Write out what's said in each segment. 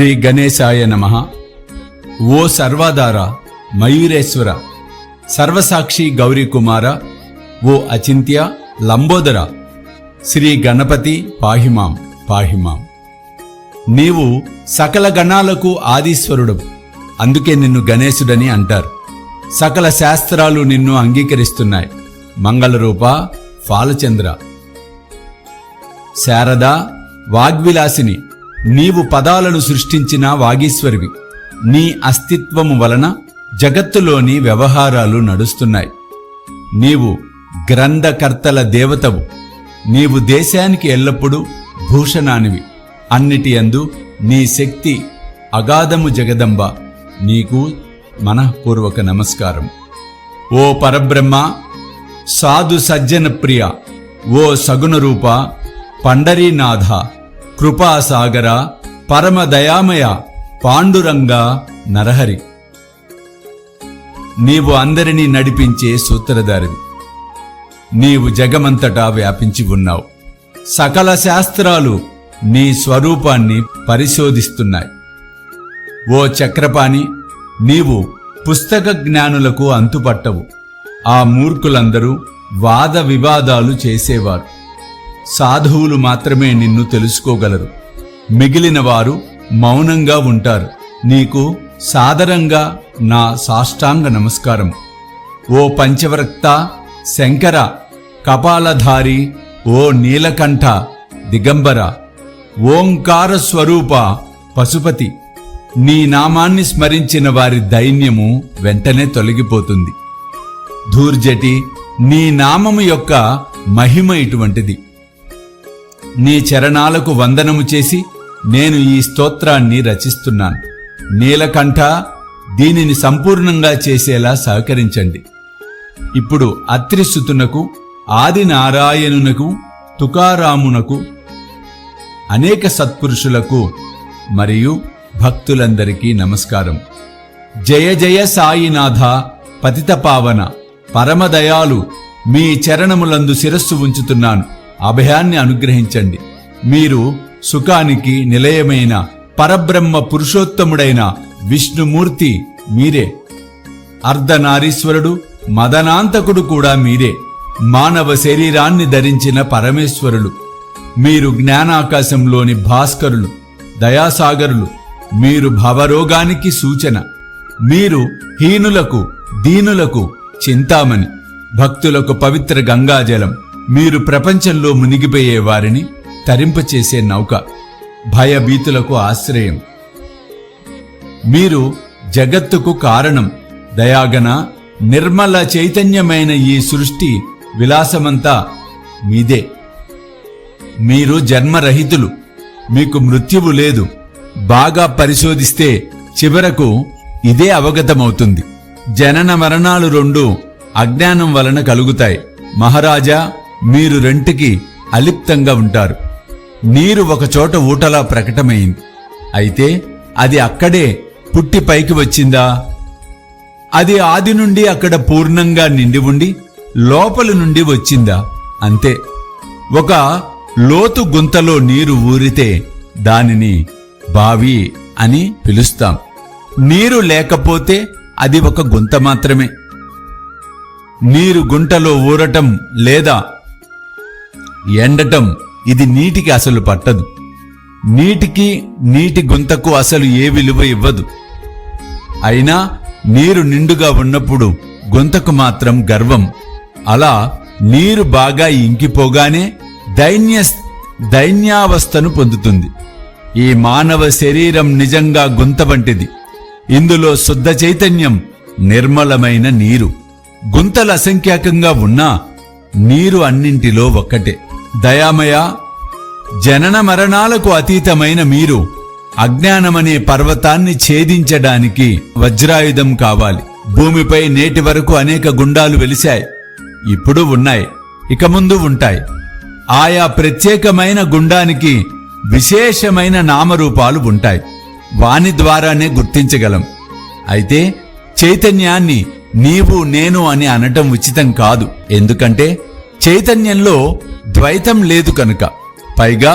శ్రీ గణేశాయ నమః. ఓ సర్వాధార, మయూరేశ్వర, సర్వసాక్షి గౌరీకుమార, ఓ అచింత్య లంబోదర, శ్రీ గణపతి పాహిమాం పాహిమాం. నీవు సకల గణాలకు ఆదీశ్వరుడు, అందుకే నిన్ను గణేశుడని అంటారు. సకల శాస్త్రాలు నిన్ను అంగీకరిస్తున్నాయి. మంగళరూప, ఫాలచంద్ర, శారద, వాగ్విలాసిని, నీవు పదాలను సృష్టించిన వాగీశ్వరివి. నీ అస్తిత్వము వలన జగత్తులోని వ్యవహారాలు నడుస్తున్నాయి. నీవు గ్రంథకర్తల దేవతవు. నీవు దేశానికి ఎల్లప్పుడూ భూషణానివి. అన్నిటి యందు నీ శక్తి అగాధము. జగదంబ, నీకు మనఃపూర్వక నమస్కారం. ఓ పరబ్రహ్మ, సాధు సజ్జన ప్రియ, ఓ సగుణరూప, పండరీనాథ, కృపాసాగర, పరమదయామయ, పాండురంగ, నరహరి. నీవు అందరినీ నడిపించే సూత్రధారివి. నీవు జగమంతటా వ్యాపించి ఉన్నావు. సకల శాస్త్రాలు నీ స్వరూపాన్ని పరిశోధిస్తున్నాయి. ఓ చక్రపాణి, నీవు పుస్తక జ్ఞానులకు అంతుపట్టవు. ఆ మూర్ఖులందరూ వాద వివాదాలు చేసేవారు. సాధువులు మాత్రమే నిన్ను తెలుసుకోగలరు. మిగిలిన వారు మౌనంగా ఉంటారు. నీకు సాదరంగా నా సాష్టాంగ నమస్కారం. ఓ పంచవ్రక్త, శంకర, కపాలధారి, ఓ నీలకంఠ, దిగంబర, ఓంకార స్వరూప, పశుపతి, నీ నామాన్ని స్మరించిన వారి దైన్యము వెంటనే తొలగిపోతుంది. ధూర్జటి, నీ నామము యొక్క మహిమ ఇటువంటిది. నీ చరణాలకు వందనము చేసి నేను ఈ స్తోత్రాన్ని రచిస్తున్నాను. నీలకంఠ, దీనిని సంపూర్ణంగా చేసేలా సహకరించండి. ఇప్పుడు అత్రిసుతునకు, ఆది నారాయణునకు, తుకారామునకు, అనేక సత్పురుషులకు మరియు భక్తులందరికీ నమస్కారం. జయ జయ సాయినాథ, పతితపావన, పరమదయాలు, మీ చరణములందు శిరస్సు ఉంచుతున్నాను. అభయాన్ని అనుగ్రహించండి. మీరు సుఖానికి నిలయమైన పరబ్రహ్మ పురుషోత్తముడైన విష్ణుమూర్తి మీరే. అర్ధనారీశ్వరుడు, మదనాంతకుడు కూడా మీరే. మానవ శరీరాన్ని ధరించిన పరమేశ్వరులు మీరు. జ్ఞానాకాశంలోని భాస్కరులు, దయాసాగరులు మీరు. భవరోగానికి సూచన మీరు. హీనులకు, దీనులకు చింతామణి, భక్తులకు పవిత్ర గంగాజలం మీరు. ప్రపంచంలో మునిగిపోయే వారిని తరింపచేసే నౌక, భయభీతులకు ఆశ్రయం మీరు. జగత్తుకు కారణం, దయాగన, నిర్మల చైతన్యమైన ఈ సృష్టి విలాసమంతా మీదే. మీరు జన్మరహితులు, మీకు మృత్యువు లేదు. బాగా పరిశోధిస్తే చివరకు ఇదే అవగతమవుతుంది. జనన మరణాలు రెండు అజ్ఞానం వలన కలుగుతాయి. మహారాజా, మీరు రెంటికి అలిప్తంగా ఉంటారు. నీరు ఒకచోట ఊటలా ప్రకటమైంది. అయితే అది అక్కడే పుట్టి పైకి వచ్చిందా? అది ఆది నుండి అక్కడ పూర్ణంగా నిండి ఉండి లోపలి నుండి వచ్చిందా? అంతే. ఒక లోతు గుంతలో నీరు ఊరితే దానిని బావి అని పిలుస్తాం. నీరు లేకపోతే అది ఒక గుంత మాత్రమే. నీరు గుంటలో ఊరటం లేదా ఎండటం ఇది నీటికి అసలు పట్టదు. నీటికి, నీటి గుంతకు అసలు ఏ విలువ ఇవ్వదు. అయినా నీరు నిండుగా ఉన్నప్పుడు గుంతకు మాత్రం గర్వం. అలా నీరు బాగా ఇంకిపోగానే దైన్యావస్థను పొందుతుంది. ఈ మానవ శరీరం నిజంగా గుంత వంటిది. ఇందులో శుద్ధ చైతన్యం, నిర్మలమైన నీరు. గుంతలు అసంఖ్యాకంగా ఉన్నా నీరు అన్నింటిలో ఒక్కటే. దయామయ, జనన మరణాలకు అతీతమైన మీరు అజ్ఞానమనే పర్వతాన్ని ఛేదించడానికి వజ్రాయుధం కావాలి. భూమిపై నేటి వరకు అనేక గుండాలు వెలిశాయి. ఇప్పుడు ఉన్నాయి, ఇక ముందు ఉంటాయి. ఆయా ప్రత్యేకమైన గుండానికి విశేషమైన నామరూపాలు ఉంటాయి. వాని ద్వారానే గుర్తించగలం. అయితే చైతన్యాన్ని నీవు, నేను అని అనటం ఉచితం కాదు. ఎందుకంటే చైతన్యంలో ద్వైతం లేదు కనుక. పైగా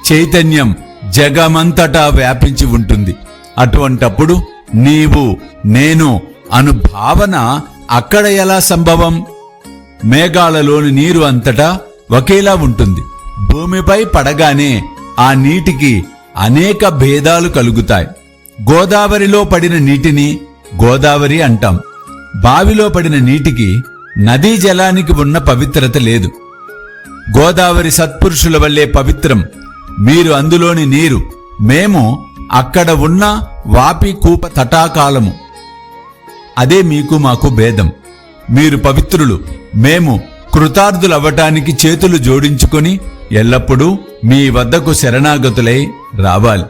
చైతన్యం జగమంతటా వ్యాపించి ఉంటుంది. అటువంటప్పుడు నీవు నేను అను భావన అక్కడ ఎలా సంభవం? మేఘాలలోని నీరు అంతటా ఒకేలా ఉంటుంది. భూమిపై పడగానే ఆ నీటికి అనేక భేదాలు కలుగుతాయి. గోదావరిలో పడిన నీటిని గోదావరి అంటాం. బావిలో పడిన నీటికి నదీ జలానికి ఉన్న పవిత్రత లేదు. గోదావరి సత్పురుషుల వల్లే పవిత్రం. మీరు అందులోని నీరు, మేము అక్కడ ఉన్న వాపి కూప తటాకాలము. అదే మీకు మాకు భేదం. మీరు పవిత్రులు, మేము కృతార్థులవ్వటానికి చేతులు జోడించుకొని ఎల్లప్పుడూ మీ వద్దకు శరణాగతులై రావాలి.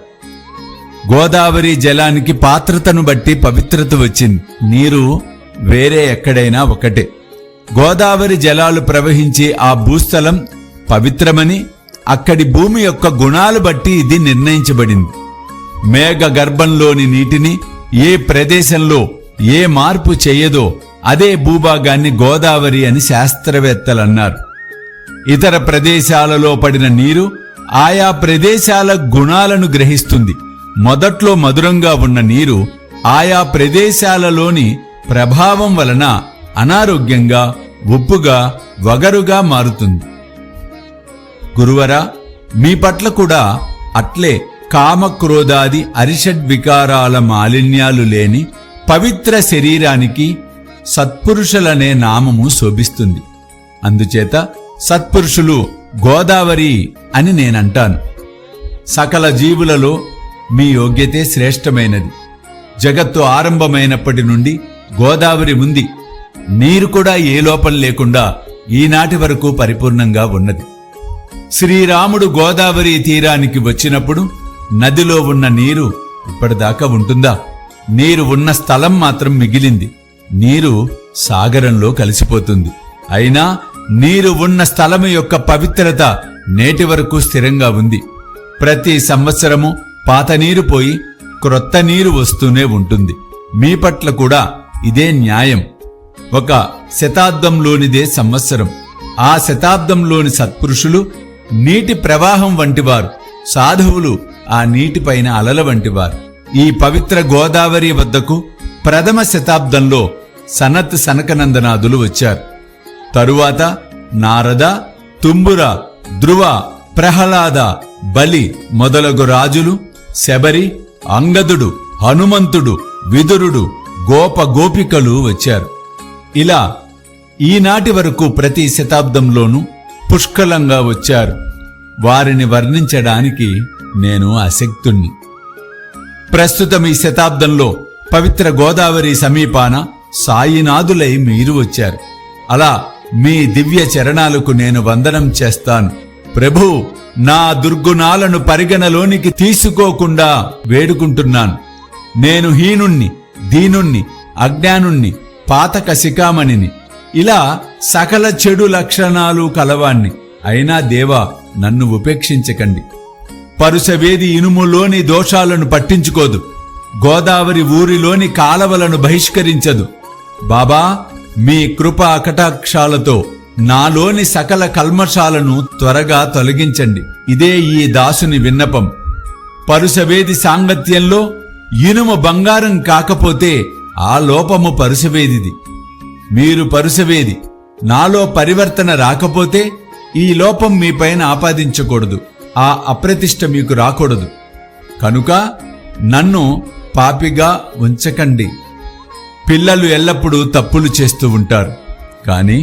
గోదావరి జలానికి పాత్రతను బట్టి పవిత్రత వచ్చింది. నీరు వేరే ఎక్కడైనా ఒకటే. గోదావరి జలాలు ప్రవహించే ఆ భూస్థలం పవిత్రమని అక్కడి భూమి యొక్క గుణాలు బట్టి ఇది నిర్ణయించబడింది. మేఘ గర్భంలోని నీటిని ఏ ప్రదేశంలో ఏ మార్పు చేయదో అదే భూభాగాన్ని గోదావరి అని శాస్త్రవేత్తలన్నారు. ఇతర ప్రదేశాలలో పడిన నీరు ఆయా ప్రదేశాల గుణాలను గ్రహిస్తుంది. మొదట్లో మధురంగా ఉన్న నీరు ఆయా ప్రదేశాలలోని ప్రభావం వలన అనారోగ్యంగా, ఉప్పుగా, వగరుగా మారుతుంది. గురువరా, మీ పట్ల కూడా అట్లే కామక్రోధాది అరిషడ్వికారాల మాలిన్యాలు లేని పవిత్ర శరీరానికి సత్పురుషులనే నామము శోభిస్తుంది. అందుచేత సత్పురుషులు గోదావరి అని నేనంటాను. సకల జీవులలో మీ యోగ్యతే శ్రేష్టమైనది. జగత్తు ఆరంభమైనప్పటి నుండి గోదావరి ఉంది. నీరు కూడా ఏ లోపం లేకుండా ఈనాటి వరకు పరిపూర్ణంగా ఉన్నది. శ్రీరాముడు గోదావరి తీరానికి వచ్చినప్పుడు నదిలో ఉన్న నీరు ఇప్పటిదాకా ఉంటుందా? నీరు ఉన్న స్థలం మాత్రం మిగిలింది. నీరు సాగరంలో కలిసిపోతుంది. అయినా నీరు ఉన్న స్థలము యొక్క పవిత్రత నేటి వరకు స్థిరంగా ఉంది. ప్రతి సంవత్సరము పాత నీరు పోయి క్రొత్త నీరు వస్తూనే ఉంటుంది. మీ పట్ల కూడా ఇదే న్యాయం. ఒక శతాబ్దంలోనిదే సంవత్సరం. ఆ శతాబ్దంలోని సత్పురుషులు నీటి ప్రవాహం వంటివారు, సాధువులు ఆ నీటిపైన అలల వంటివారు. ఈ పవిత్ర గోదావరి వద్దకు ప్రథమ శతాబ్దంలో సనత్ సనకనందనాదులు వచ్చారు. తరువాత నారద, తుంబుర, ధ్రువ, ప్రహ్లాద, బలి మొదలగు రాజులు, శబరి, అంగదుడు, హనుమంతుడు, విదురుడు, గోప గోపికలు వచ్చారు. ఇలా ఈనాటి వరకు ప్రతి శతాబ్దంలోనూ పుష్కలంగా వచ్చారు. వారిని వర్ణించడానికి నేను అశక్తుణ్ణి. ప్రస్తుతం ఈ శతాబ్దంలో పవిత్ర గోదావరి సమీపాన సాయినాథులై మీరు వచ్చారు. అలా మీ దివ్య చరణాలకు నేను వందనం చేస్తాను. ప్రభూ, నా దుర్గుణాలను పరిగణలోనికి తీసుకోకుండా వేడుకుంటున్నాను. నేను హీనుణ్ణి, దీనుణ్ణి, అజ్ఞానుణ్ణి, పాతక శిఖామణిని, ఇలా సకల చెడు లక్షణాలు కలవాణ్ణి. అయినా దేవా, నన్ను ఉపేక్షించకండి. పరుసవేది ఇనుములోని దోషాలను పట్టించుకోదు. గోదావరి ఊరిలోని కాలవలను బహిష్కరించదు. బాబా, మీ కృపా కటాక్షాలతో నాలోని సకల కల్మషాలను త్వరగా తొలగించండి. ఇదే ఈ దాసుని విన్నపం. పరుసవేది సాంగత్యంలో ఇనుము బంగారం కాకపోతే ఆ లోపము పరుసవేదిది. మీరు పరుసవేది, నాలో పరివర్తన రాకపోతే ఈ లోపం మీపైన ఆపాదించకూడదు. ఆ అప్రతిష్ట మీకు రాకూడదు. కనుక నన్ను పాపిగా ఉంచకండి. పిల్లలు ఎల్లప్పుడూ తప్పులు చేస్తూ ఉంటారు, కానీ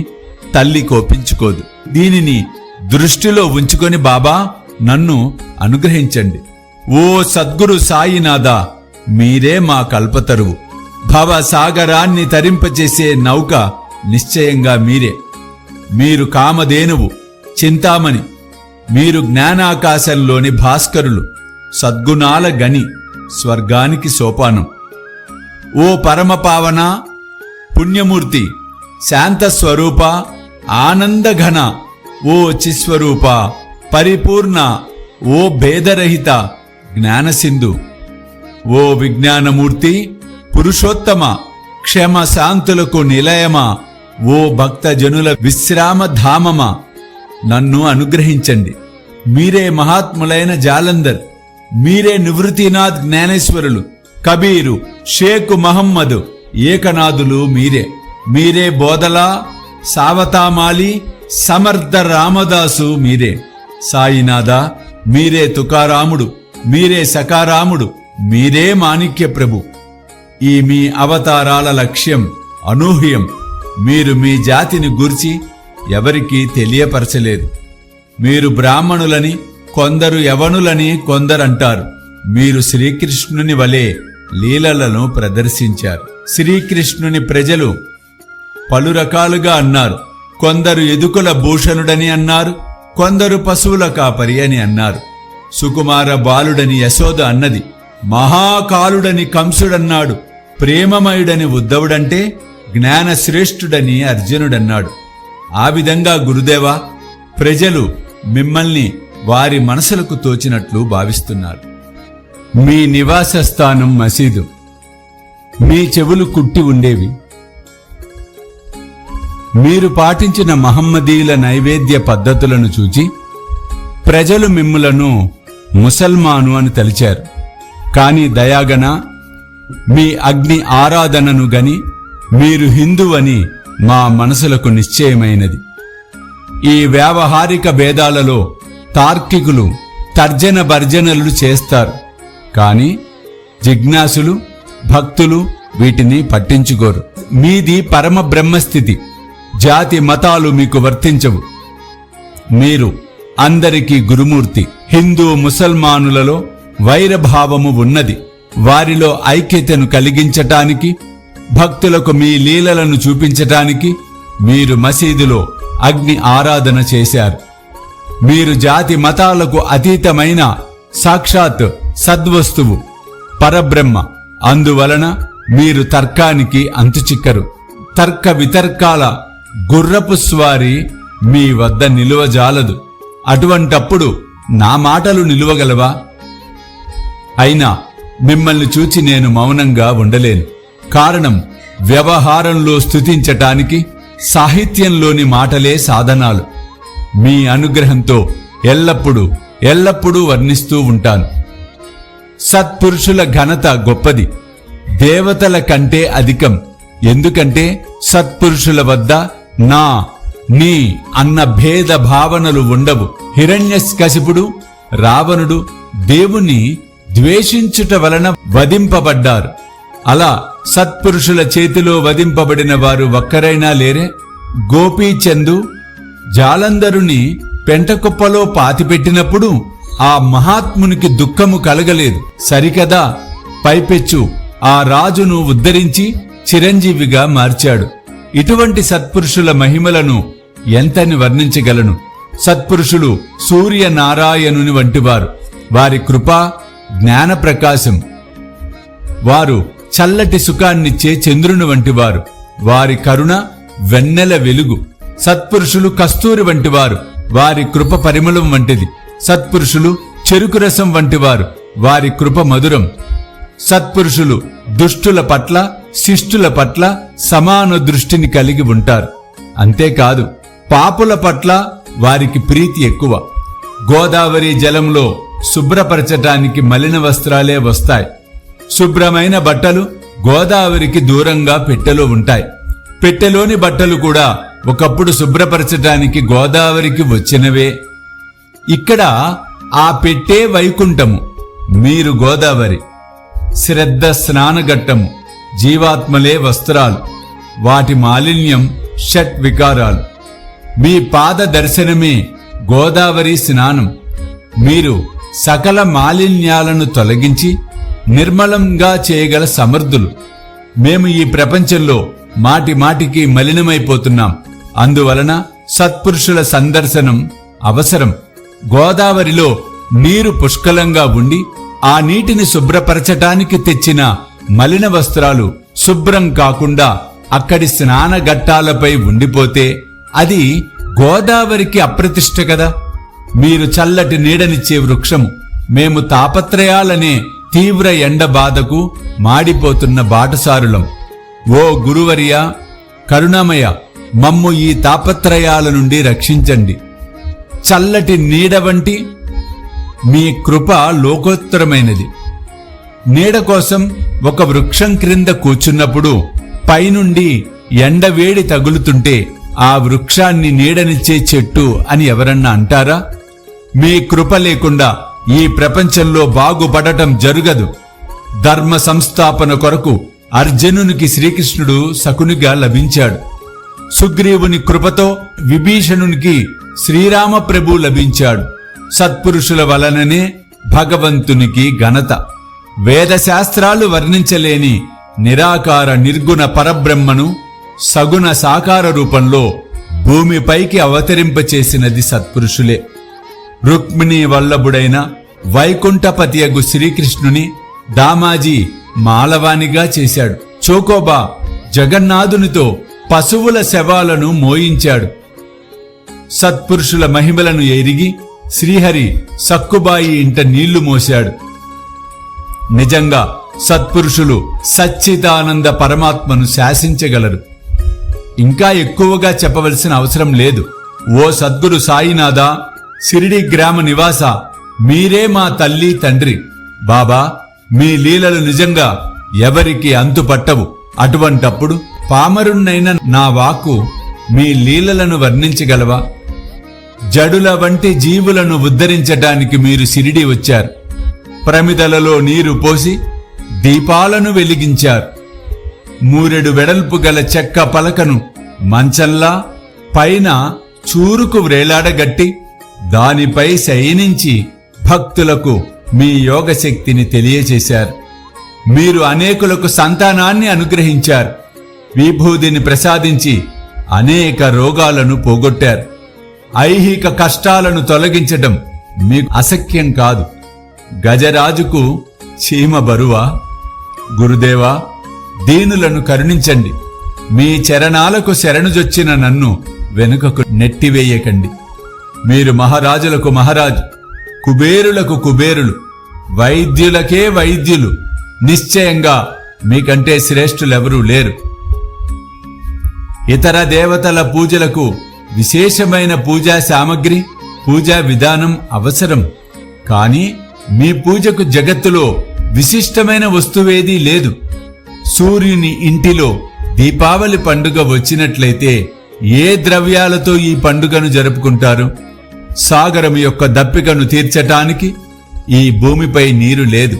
తల్లి కోపించుకోదు. దీనిని దృష్టిలో ఉంచుకొని బాబా నన్ను అనుగ్రహించండి. ఓ సద్గురు సాయినాథ, మీరే మా కల్పతరువు. భవసాగరాన్ని తరింపచేసే నౌక నిశ్చయంగా మీరే. మీరు కామధేనువు, చింతామణి. మీరు జ్ఞానాకాశంలోని భాస్కరులు, సద్గుణాల గని, స్వర్గానికి సోపానం. ఓ పరమపావన, పుణ్యమూర్తి, శాంతస్వరూప, ఆనందఘన, ఓ చిస్వరూప, పరిపూర్ణ, ఓ భేదరహిత, జ్ఞానసింధు, ఓ విజ్ఞానమూర్తి, పురుషోత్తమ, క్షమ శాంతులకు నిలయమా, ఓ భక్తజనుల విశ్రామధామమా, నన్ను అనుగ్రహించండి. మీరే మహాత్ములైన జాలందర్, మీరే నివృత్తినాథ్ జ్ఞానేశ్వరులు, కబీరు, షేక్ మహమ్మద్ ఏకనాథులు మీరే. మీరే బోధలా, సావతామాలి, సమర్థ రామదాసు మీరే. సాయినాథ మీరే తుకారాముడు, మీరే సకారాముడు, మీరే మాణిక్య ప్రభు. ఈ మీ అవతారాల లక్ష్యం అనూహ్యం. మీరు మీ జాతిని గూర్చి ఎవరికీ తెలియపరచలేదు. మీరు బ్రాహ్మణులని కొందరు, యవనులని కొందరంటారు. మీరు శ్రీకృష్ణుని వలె లీలలను ప్రదర్శించారు. శ్రీకృష్ణుని ప్రజలు పలు రకాలుగా అన్నారు. కొందరు ఎదుకుల భూషణుడని అన్నారు, కొందరు పశువుల కాపరి అని అన్నారు. సుకుమార బాలుడని యశోద అన్నది, మహాకాలుడని కంసుడన్నాడు, ప్రేమమయుడని ఉద్ధవుడంటే జ్ఞానశ్రేష్ఠుడని అర్జునుడన్నాడు. ఆ విధంగా గురుదేవా, ప్రజలు మిమ్మల్ని వారి మనసులకు తోచినట్లు భావిస్తున్నారు. మీ నివాస స్థానం మసీదు. మీ చెవులు కుట్టి ఉండేవి. మీరు పాటించిన మహమ్మదీయుల నైవేద్య పద్ధతులను చూచి ప్రజలు మిమ్ములను ముసల్మాను అని తలిచారు. కాని దయాగన మీ అగ్ని ఆరాధనను గని మీరు హిందువని మా మనసులకు నిశ్చయమైనది. ఈ వ్యావహారిక భేదాలలో తార్కికులు తర్జన భర్జనలు చేస్తారు, కాని జిజ్ఞాసులు, భక్తులు వీటిని పట్టించుకోరు. మీది పరమ బ్రహ్మస్థితి. జాతి మతాలు మీకు వర్తించవు. మీరు అందరికీ గురుమూర్తి. హిందూ ముసల్మానులలో వైరభావము ఉన్నది. వారిలో ఐక్యతను కలిగించటానికి, భక్తులకు మీ లీలలను చూపించటానికి మీరు మసీదులో అగ్ని ఆరాధన చేశారు. మీరు జాతి మతాలకు అతీతమైన సాక్షాత్ సద్వస్తువు, పరబ్రహ్మ. అందువలన మీరు తర్కానికి అంతుచిక్కరు. తర్క వితర్కాల గుర్రపు స్వారీ మీ వద్ద నిలువజాలదు. అటువంటప్పుడు నా మాటలు నిలువగలవా? అయినా మిమ్మల్ని చూచి నేను మౌనంగా ఉండలేను. కారణం, వ్యవహారంలో స్తుతించటానికి సాహిత్యంలోని మాటలే సాధనాలు. మీ అనుగ్రహంతో ఎల్లప్పుడూ వర్ణిస్తూ ఉంటాను. సత్పురుషుల ఘనత గొప్పది, దేవతల కంటే అధికం. ఎందుకంటే సత్పురుషుల వద్ద నా, నీ అన్న భేద భావనలు ఉండవు. హిరణ్యకశిపుడు, రావణుడు దేవుని ద్వేషించుట వలన వధింపబడ్డారు. అలా సత్పురుషుల చేతిలో వధింపబడిన వారు ఒక్కరైనా లేరే? గోపీచందు జాలంధరుని పెంటకుప్పలో పాతిపెట్టినప్పుడు ఆ మహాత్మునికి దుఃఖము కలగలేదు సరికదా? పైపెచ్చు ఆ రాజును ఉద్ధరించి చిరంజీవిగా మార్చాడు. ఇటువంటి సత్పురుషుల మహిమలను ఎంతని వర్ణించగలను? సత్పురుషులు సూర్యనారాయణుని వంటివారు. వారి కృపా జ్ఞాన ప్రకాశం. వారు చల్లటి సుఖాన్నిచ్చే చంద్రుని వంటివారు. వారి కరుణ వెన్నెల వెలుగు. సత్పురుషులు కస్తూరి వంటివారు. వారి కృప పరిమళం వంటిది. సత్పురుషులు చెరుకు రసం వంటివారు. వారి కృప మధురం. సత్పురుషులు దుష్టుల పట్ల, శిష్టుల పట్ల సమాన దృష్టిని కలిగి ఉంటారు. అంతేకాదు, పాపుల పట్ల వారికి ప్రీతి ఎక్కువ. గోదావరి జలంలో శుభ్రపరచటానికి మలిన వస్త్రాలే వస్తాయి. శుభ్రమైన బట్టలు గోదావరికి దూరంగా పెట్టెలో ఉంటాయి. పెట్టెలోని బట్టలు కూడా ఒకప్పుడు శుభ్రపరచటానికి గోదావరికి వచ్చినవే. ఇక్కడ ఆ పెట్టే వైకుంఠము, మీరు గోదావరి. శ్రద్ధ స్నానఘట్టము, జీవాత్మలే వస్త్రాలు. వాటి మాలిన్యం షట్ వికారాలు. మీ పాద దర్శనమే గోదావరి స్నానం. మీరు సకల మాలిన్యాలను తొలగించి నిర్మలంగా చేయగల సమర్థులు. మేము ఈ ప్రపంచంలో మాటి మాటికి మలినమైపోతున్నాం. అందువలన సత్పురుషుల సందర్శనం అవసరం. గోదావరిలో నీరు పుష్కలంగా ఉండి ఆ నీటిని శుభ్రపరచటానికి తెచ్చిన మలిన వస్త్రాలు శుభ్రం కాకుండా అక్కడి స్నానఘట్టాలపై ఉండిపోతే అది గోదావరికి అప్రతిష్ట కదా. మీరు చల్లటి నీడనిచ్చే వృక్షము. మేము తాపత్రయాలనే తీవ్ర ఎండ బాధకు మాడిపోతున్న బాటసారులం. ఓ గురువర్య, కరుణామయ, మమ్ము ఈ తాపత్రయాల నుండి రక్షించండి. చల్లటి నీడ వంటి మీ కృప లోకోత్తరమైనది. నీడ కోసం ఒక వృక్షం క్రింద కూర్చున్నప్పుడు పైనుండి ఎండవేడి తగులుతుంటే ఆ వృక్షాన్ని నీడనిచ్చే చెట్టు అని ఎవరన్నా అంటారా? మీ కృప లేకుండా ఈ ప్రపంచంలో బాగుపడటం జరగదు. ధర్మ సంస్థాపన కొరకు అర్జునునికి శ్రీకృష్ణుడు శకునిగా లభించాడు. సుగ్రీవుని కృపతో విభీషణునికి శ్రీరామప్రభు లభించాడు. సత్పురుషుల వలననే భగవంతునికి ఘనత. వేదశాస్త్రాలు వర్ణించలేని నిరాకార నిర్గుణ పరబ్రహ్మను సగుణ సాకార రూపంలో భూమిపైకి అవతరింపచేసినది సత్పురుషులే. రుక్మిణీ వల్లభుడైన వైకుంఠపతియగు శ్రీకృష్ణుని దామాజీ మాలవానిగా చేశాడు. చోకోబా జగన్నాథునితో పశువుల శవాలను మోయించాడు. సత్పురుషుల మహిమలను ఎరిగి శ్రీహరి సక్కుబాయి ఇంట నీళ్లు మోశాడు. నిజంగా సత్పురుషులు సచ్చిదానంద పరమాత్మను శాసించగలరు. ఇంకా ఎక్కువగా చెప్పవలసిన అవసరం లేదు. ఓ సద్గురు సాయినాథా, షిరిడి గ్రామ నివాస, మీరే మా తల్లి తండ్రి. బాబా, మీ లీలలు నిజంగా ఎవరికి అంతుపట్టవు. అటువంటప్పుడు పామరుణ్ణైన నా వాక్కు మీ లీలలను వర్ణించగలవా? జడుల వంటి జీవులను ఉద్ధరించటానికి మీరు షిరిడి వచ్చారు. ప్రమిదలలో నీరు పోసి దీపాలను వెలిగించారు. మూరెడు వెడల్పు గల చెక్క పలకను మంచంలా పైన చూరుకు వ్రేలాడగట్టి దానిపై శయనించి భక్తులకు మీ యోగశక్తిని తెలియచేశారు. మీరు అనేకులకు సంతానాన్ని అనుగ్రహించారు. విభూదిని ప్రసాదించి అనేక రోగాలను పోగొట్టారు. ఐహిక కష్టాలను తొలగించటం మీకు అశక్యం కాదు. గజరాజుకు చీమ బరువా? గురుదేవా, దీనులను కరుణించండి. మీ చరణాలకు శరణుజొచ్చిన నన్ను వెనుకకు నెట్టివేయకండి. మీరు మహారాజులకు మహారాజు, కుబేరులకు కుబేరులు, వైద్యులకే వైద్యులు. నిశ్చయంగా మీకంటే శ్రేష్ఠులెవరూ లేరు. ఇతర దేవతల పూజలకు విశేషమైన పూజా సామగ్రి, పూజా విధానం అవసరం. కానీ మీ పూజకు జగత్తులో విశిష్టమైన వస్తువేదీ లేదు. సూర్యుని ఇంటిలో దీపావళి పండుగ వచ్చినట్లయితే ఏ ద్రవ్యాలతో ఈ పండుగను జరుపుకుంటారు? సాగరం యొక్క దప్పికను తీర్చటానికి ఈ భూమిపై నీరు లేదు.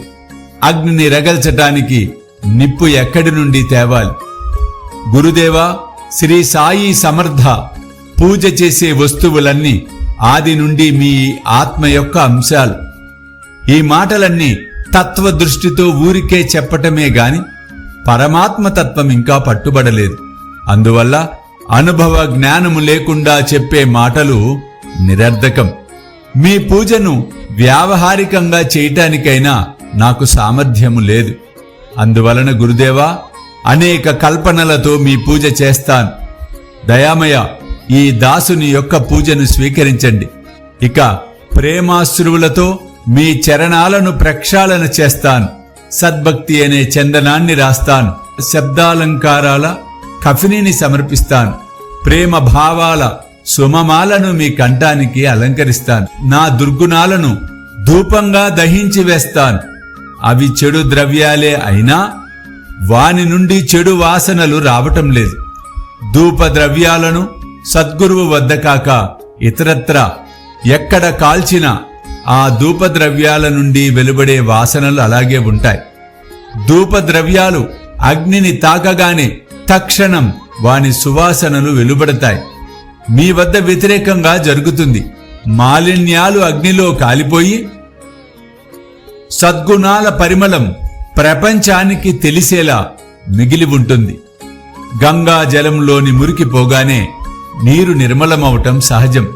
అగ్నిని రగల్చటానికి నిప్పు ఎక్కడి నుండి తేవాలి? గురుదేవా, శ్రీ సాయి సమర్థ, పూజ చేసే వస్తువులన్నీ ఆది నుండి మీ ఆత్మ యొక్క అంశాలు. ఈ మాటలన్నీ తత్వదృష్టితో ఊరికే చెప్పటమే గాని పరమాత్మ తత్వం ఇంకా పట్టుబడలేదు. అందువల్ల అనుభవ జ్ఞానము లేకుండా చెప్పే మాటలు నిరర్ధకం. మీ పూజను వ్యావహారికంగా చేయటానికైనా నాకు సామర్థ్యము లేదు. అందువలన గురుదేవా, అనేక కల్పనలతో మీ పూజ చేస్తాను. దయామయ, ఈ దాసుని యొక్క పూజను స్వీకరించండి. ఇక ప్రేమాశ్రువులతో మీ చరణాలను ప్రక్షాళన చేస్తాను. సద్భక్తి అనే చందనాన్ని రాస్తాను. శబ్దాలంకారాల కఫినిని సమర్పిస్తాను. ప్రేమ భావాల సుమమాలను మీ కంఠానికి అలంకరిస్తాను. నా దుర్గుణాలను ధూపంగా దహించి వేస్తాను. అవి చెడు ద్రవ్యాలే అయినా వాని నుండి చెడు వాసనలు రావటం లేదు. ధూప ద్రవ్యాలను సద్గురువు వద్ద కాక ఇతరత్ర ఎక్కడ కాల్చినా ఆ ధూపద్రవ్యాల నుండి వెలువడే వాసనలు అలాగే ఉంటాయి. ధూపద్రవ్యాలు అగ్నిని తాకగానే తక్షణం వాని సువాసనలు వెలువడతాయి. మీ వద్ద వ్యతిరేకంగా జరుగుతుంది. మాలిన్యాలు అగ్నిలో కాలిపోయి సద్గుణాల పరిమళం ప్రపంచానికి తెలిసేలా మిగిలి ఉంటుంది. గంగా జలంలోని మురికిపోగానే నీరు నిర్మలమవటం సహజం.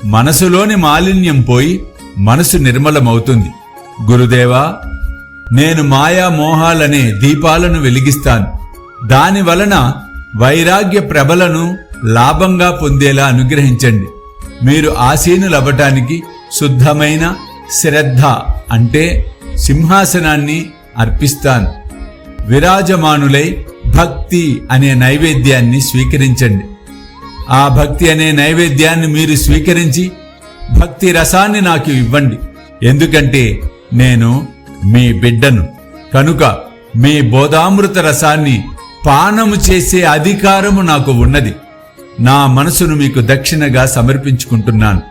మనసులోని మాలిన్యం పోయి మనసు నిర్మలమవుతుంది. గురుదేవా, నేను మాయా మోహాలనే దీపాలను వెలిగిస్తాను. దాని వలన వైరాగ్య ప్రభలను లాభంగా పొందేలా అనుగ్రహించండి. మీరు ఆసీనులవ్వటానికి శుద్ధమైన శ్రద్ధ అంటే సింహాసనాన్ని అర్పిస్తాను. విరాజమానులై భక్తి అనే నైవేద్యాన్ని స్వీకరించండి. ఆ భక్తి అనే నైవేద్యాన్ని మీరు స్వీకరించి భక్తి రసాన్ని నాకు ఇవ్వండి. ఎందుకంటే నేను మీ బిడ్డను. కనుక మీ బోధామృత రసాన్ని పానము చేసే అధికారము నాకు ఉన్నది. నా మనసును మీకు దక్షిణగా సమర్పించుకుంటున్నాను.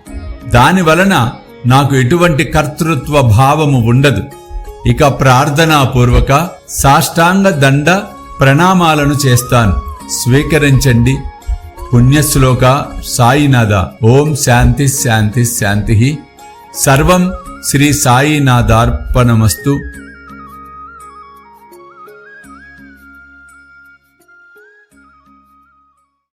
దాని వలన నాకు ఎటువంటి కర్తృత్వ భావము ఉండదు. ఇక ప్రార్థనాపూర్వక సాష్టాంగ దండ ప్రణామాలను చేస్తాను. స్వీకరించండి. పుణ్యశ్లోక సాయినాథ. ఓం శాంతి శాంతి శాంతి. సర్వం శ్రీ సాయినాథార్పణమస్తు.